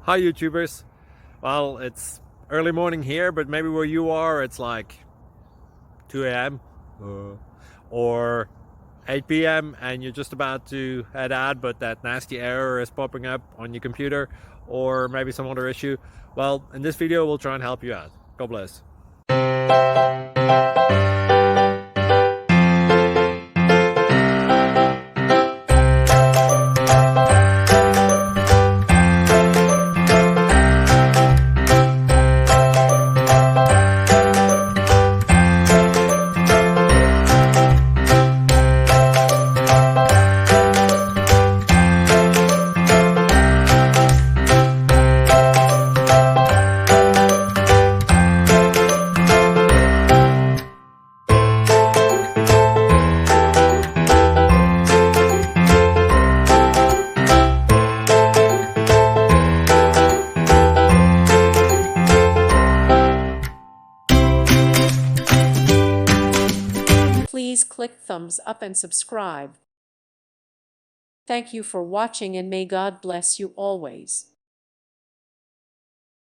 Hi YouTubers. Well, it's early morning here, but maybe where you are it's like 2 a.m. or 8 p.m. and you're just about to head out, but that nasty error is popping up on your computer, or maybe some other issue. Well, in this video we'll try and help you out. God bless. Please click thumbs up and subscribe. Thank you for watching and may God bless you always.